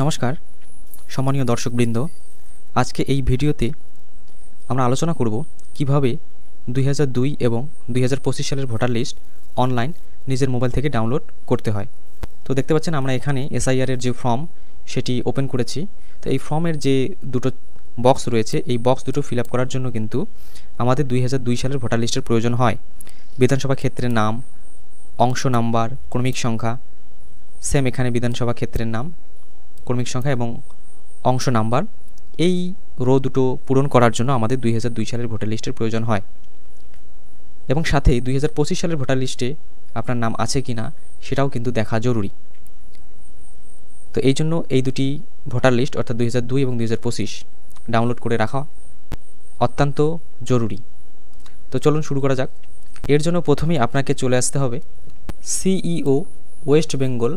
নমস্কার সম্মানীয় দর্শকবৃন্দ, আজকে এই ভিডিওতে আমরা আলোচনা করব কিভাবে 2002 এবং 2025 সালের ভোটার লিস্ট অনলাইন নিজের মোবাইল থেকে ডাউনলোড করতে হয়। তো দেখতে পাচ্ছেন আমরা এখানে এসআইআর এর যে ফর্ম সেটি ওপেন করেছি। তো এই ফর্মের যে দুটো বক্স রয়েছে, এই বক্স দুটো ফিল আপ করার জন্য কিন্তু আমাদের 2002 সালের ভোটার লিস্টের প্রয়োজন হয়। বিধানসভা ক্ষেত্রের নাম, অংশ নাম্বার, ক্রমিক সংখ্যা, সেম এখানে বিধানসভা ক্ষেত্রের নাম, ক্রমিক সংখ্যা এবং অংশ নাম্বার, এই রো দুটো পূরণ করার জন্য আমাদের 2002 সালের ভোটার লিস্টের প্রয়োজন হয়। এবং সাথে 2025 সালের ভোটার লিস্টে আপনার নাম আছে কি না সেটাও কিন্তু দেখা জরুরি। তো এই জন্য এই দুটি ভোটার লিস্ট অর্থাৎ 2002 এবং 2025 ডাউনলোড করে রাখা অত্যন্ত জরুরি। তো চলুন শুরু করা যাক। এর জন্য প্রথমেই আপনাকে চলে আসতে হবে CEO ওয়েস্ট বেঙ্গল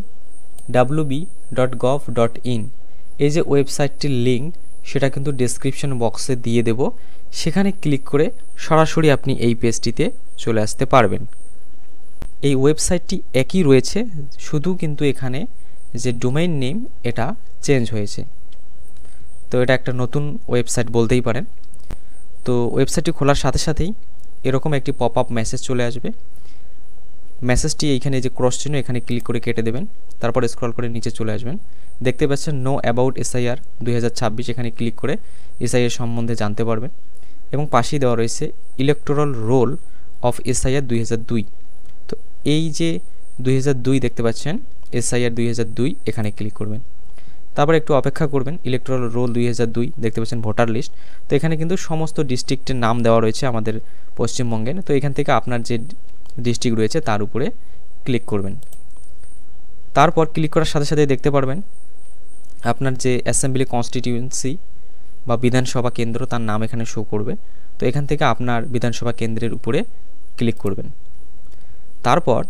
wb.gov.in, এই যে ওয়েবসাইটটির লিঙ্ক সেটা কিন্তু ডেসক্রিপশন বক্সে দিয়ে দেব। সেখানে ক্লিক করে সরাসরি আপনি এই পেজটিতে চলে আসতে পারবেন। এই ওয়েবসাইটটি একই রয়েছে, শুধু কিন্তু এখানে যে ডোমেইন নেম এটা চেঞ্জ হয়েছে। তো এটা একটা নতুন ওয়েবসাইট বলতেই পারেন। তো ওয়েবসাইটটি খোলার সাথে সাথেই এরকম একটি পপ আপ মেসেজ চলে আসবে। মেসেজটি এইখানে যে ক্রস চিহ্ন এখানে ক্লিক করে কেটে দেবেন, তারপর স্ক্রল করে নিচে চলে আসবেন। দেখতে পাচ্ছেন নো অ্যাবাউট এসআইআর 2026, এখানে ক্লিক করে এসআইআর সম্বন্ধে জানতে পারবেন। এবং পাশেই দেওয়া রয়েছে ইলেকটোরাল রোল অফ এসআইআর 2002। তো এই যে 2002 দেখতে পাচ্ছেন, এসআইআর 2002, এখানে ক্লিক করবেন। তারপর একটু অপেক্ষা করবেন। ইলেকটোরাল রোল 2002 দেখতে পাচ্ছেন ভোটার লিস্ট। তো এখানে কিন্তু সমস্ত ডিস্ট্রিক্টের নাম দেওয়া রয়েছে আমাদের পশ্চিমবঙ্গে। তো এখান থেকে আপনার যে ডিস্ট্রিক্ট রয়েছে তার উপরে ক্লিক করবেন। তারপর ক্লিক করার সাথে সাথে দেখতে পারবেন আপনার যে অ্যাসেম্বলি কনস্টিটিউয়েন্সি বা বিধানসভা কেন্দ্র তার নাম এখানে শো করবে। তো এখান থেকে আপনার বিধানসভা কেন্দ্রের উপরে ক্লিক করবেন। তারপর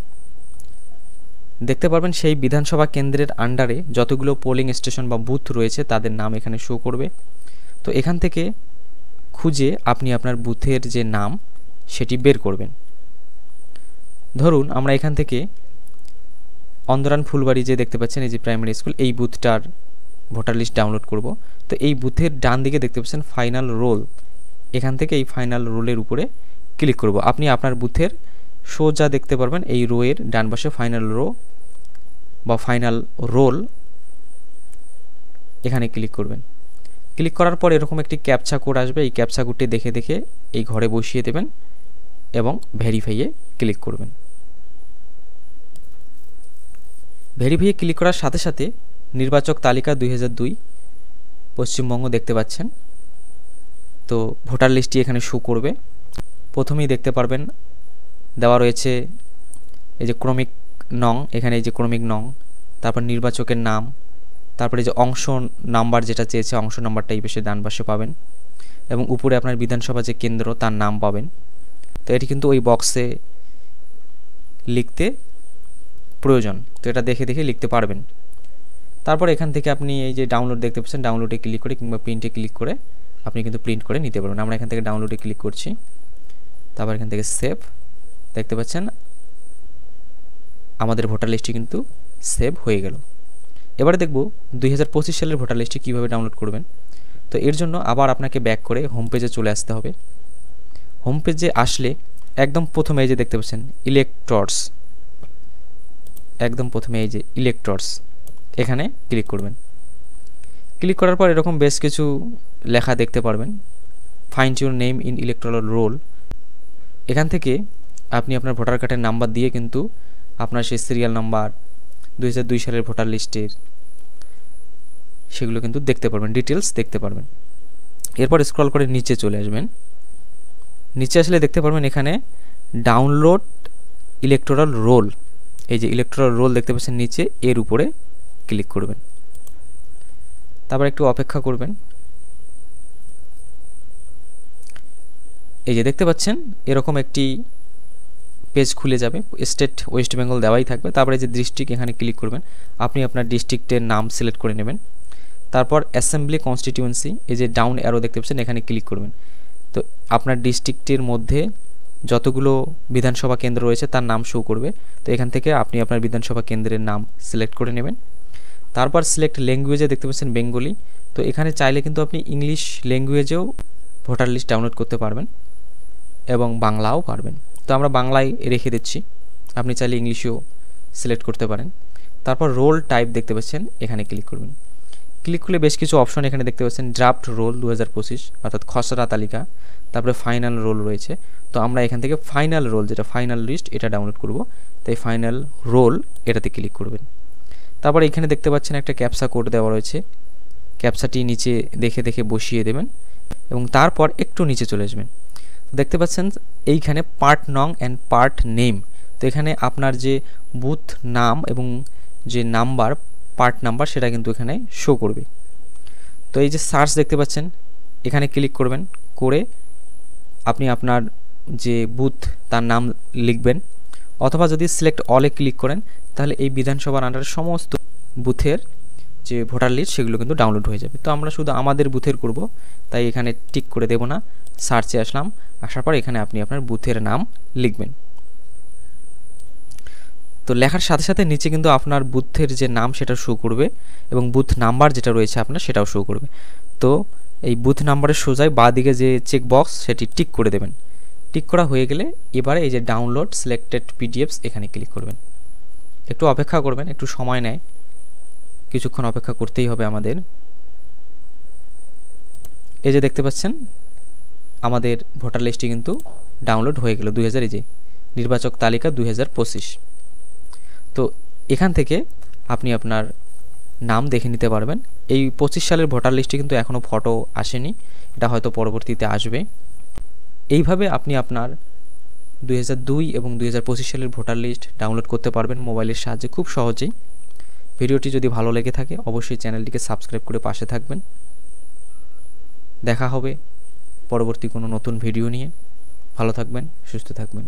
দেখতে পারবেন সেই বিধানসভা কেন্দ্রের আন্ডারে যতগুলো পোলিং স্টেশন বা বুথ রয়েছে তাদের নাম এখানে শো করবে। তো এখান থেকে খুঁজে আপনি আপনার বুথের যে নাম সেটি বের করবেন। ধরুন আমরা এখান থেকে অন্দরান ফুলবাড়ি যে দেখতে পাচ্ছেন এই যে প্রাইমারি স্কুল, এই বুথটার ভোটার লিস্ট ডাউনলোড করব। তো এই বুথের ডান দিকে দেখতে পাচ্ছেন ফাইনাল রোল, এখান থেকে এই ফাইনাল রোলের উপরে ক্লিক করব। আপনি আপনার বুথের সোজা দেখতে পারবেন এই রোয়ের ডান পাশে ফাইনাল রো বা ফাইনাল রোল, এখানে ক্লিক করবেন। ক্লিক করার পর এরকম একটি ক্যাপচা কোড আসবে। এই ক্যাপচা কোডটি দেখে দেখে এই ঘরে বসিয়ে দেবেন এবং ভেরিফাইয়ে ক্লিক করবেন। ভেরিফাইয়ে ক্লিক করার সাথে সাথে নির্বাচক তালিকা 2002 পশ্চিমবঙ্গ দেখতে পাচ্ছেন। তো ভোটার লিস্টটি এখানে শো করবে। প্রথমেই দেখতে পারবেন দেওয়া রয়েছে এই যে ক্রমিক নং, এখানে এই যে ক্রমিক নং, তারপর নির্বাচকের নাম, তারপরে যে অংশ নাম্বার যেটা চেয়েছে অংশ নাম্বারটা এই পাশে ডান পাশে পাবেন এবং উপরে আপনার বিধানসভা যে কেন্দ্র তার নাম পাবেন। তো এটি কিন্তু ওই বক্সে লিখতে প্রয়োজন, তো এটা দেখে দেখে লিখতে পারবেন। তারপর এখান থেকে আপনি এই যে ডাউনলোড দেখতে পাচ্ছেন, ডাউনলোডে ক্লিক করে কিংবা প্রিন্টে ক্লিক করে আপনি কিন্তু প্রিন্ট করে নিতে পারবেন। আমরা এখান থেকে ডাউনলোডে ক্লিক করছি, তারপর এখান থেকে সেভ, দেখতে পাচ্ছেন আমাদের ভোটার লিস্টটি কিন্তু সেভ হয়ে গেল। এবারে দেখব 2025 সালের ভোটার লিস্টটি কীভাবে ডাউনলোড করবেন। তো এর জন্য আবার আপনাকে ব্যাক করে হোম পেজে চলে আসতে হবে। হোম পেজে আসলে একদম প্রথমে এই যে দেখতে পাচ্ছেন ইলেক্টরস, একদম প্রথমে এই যে ইলেক্টরস, এখানে ক্লিক করবেন। ক্লিক করার পর এরকম বেশ কিছু লেখা দেখতে পারবেন, find your name in electoral roll. এখান থেকে আপনি আপনার ভোটার কার্ডের নাম্বার দিয়ে কিন্তু আপনার সেই সিরিয়াল নাম্বার 2002 সালের ভোটার লিস্টের সেগুলো কিন্তু দেখতে পারবেন, ডিটেলস দেখতে পারবেন। এরপর স্ক্রল করে নিচে চলে আসবেন। নিচে আসলে দেখতে পারবেন এখানে ডাউনলোড ইলেকটোরাল রোল, এই যে ইলেকটোরাল রোল দেখতে পাচ্ছেন নিচে, এর উপরে ক্লিক করবেন। তারপর একটু অপেক্ষা করবেন। এই যে দেখতে পাচ্ছেন এরকম একটি পেজ খুলে যাবে, স্টেট ওয়েস্ট বেঙ্গল দেওয়াই থাকবে। তারপরে যে ডিস্ট্রিক্ট এখানে ক্লিক করবেন, আপনি আপনার ডিস্ট্রিক্টের নাম সিলেক্ট করে নেবেন। তারপর অ্যাসেম্বলি কনস্টিটিউয়েন্সি, এই যে ডাউন অ্যারো দেখতে পাচ্ছেন এখানে ক্লিক করবেন। তো আপনার ডিস্ট্রিক্টের মধ্যে যতগুলো বিধানসভা কেন্দ্র রয়েছে তার নাম শো করবে। তো এখান থেকে আপনি আপনার বিধানসভা কেন্দ্রের নাম সিলেক্ট করে নেবেন। তারপর সিলেক্ট ল্যাঙ্গুয়েজে দেখতে পাচ্ছেন বেঙ্গলি। তো এখানে চাইলে কিন্তু আপনি ইংলিশ ল্যাঙ্গুয়েজেও ভোটার লিস্ট ডাউনলোড করতে পারবেন এবং বাংলাও পারবেন। তো আমরা বাংলায় রেখে দিচ্ছি, আপনি চাইলে ইংলিশেও সিলেক্ট করতে পারেন। তারপর রোল টাইপ দেখতে পাচ্ছেন, এখানে ক্লিক করবেন। ক্লিক করলে বেশ কিছু অপশন এখানে দেখতে পাচ্ছেন, ড্রাফট রোল 2025 অর্থাৎ খসড়া তালিকা, তারপরে ফাইনাল রোল রয়েছে। তো আমরা এখান থেকে ফাইনাল রোল, যেটা ফাইনাল লিস্ট, এটা ডাউনলোড করব। তাই ফাইনাল রোল এটাতে ক্লিক করবেন। তারপর এখানে দেখতে পাচ্ছেন একটা ক্যাপচা কোড দেওয়া রয়েছে, ক্যাপচাটি নিচে দেখে দেখে বসিয়ে দেবেন এবং তারপর একটু নিচে চলে আসবেন। দেখতে পাচ্ছেন এইখানে পার্ট নং অ্যান্ড পার্ট নেম। তো এখানে আপনার যে বুথ নাম এবং যে নাম্বার, পার্ট নাম্বার, সেটা কিন্তু এখানে শো করবে। তো এই যে সার্চ দেখতে পাচ্ছেন, এখানে ক্লিক করবেন, করে আপনি আপনার যে বুথ তার নাম লিখবেন, অথবা যদি সিলেক্ট অলে ক্লিক করেন তাহলে এই বিধানসভার আন্ডারে সমস্ত বুথের যে ভোটার লিস্ট সেগুলো কিন্তু ডাউনলোড হয়ে যাবে। তো আমরা শুধু আমাদের বুথের করব, তাই এখানে টিক করে দেব না, সার্চে আসলাম, আসার পর এখানে আপনি আপনার বুথের নাম লিখবেন। তো লেখার সাথে সাথে নিচে কিন্তু আপনার বুথের যে নাম সেটা শো করবে এবং বুথ নাম্বার যেটা রয়েছে আপনার সেটাও শো করবে। তো এই বুথ নাম্বারের সোজায় বাঁ দিকে যে চেক বক্স সেটি টিক করে দেবেন। টিক করা হয়ে গেলে এবারে এই যে ডাউনলোড সিলেক্টেড পিডিএফস এখানে ক্লিক করবেন। একটু অপেক্ষা করবেন, একটু সময় নেয়, কিছুক্ষণ অপেক্ষা করতেই হবে আমাদের। এই যে দেখতে পাচ্ছেন আমাদের ভোটার লিস্টটি কিন্তু ডাউনলোড হয়ে গেল 2000, এই যে নির্বাচক তালিকা 2025। তো এখান থেকে আপনি আপনার নাম দেখে নিতে পারবেন। এই 25 সালের ভোটার লিস্টে কিন্তু এখনও ফটো আসেনি, এটা হয়তো পরবর্তীতে আসবে। এইভাবে আপনি আপনার 2002 এবং 2025 সালের ভোটার লিস্ট ডাউনলোড করতে পারবেন মোবাইলের সাহায্যে খুব সহজেই। ভিডিওটি যদি ভালো লেগে থাকে অবশ্যই চ্যানেলটিকে সাবস্ক্রাইব করে পাশে থাকবেন। দেখা হবে পরবর্তী কোনো নতুন ভিডিও নিয়ে। ভালো থাকবেন, সুস্থ থাকবেন।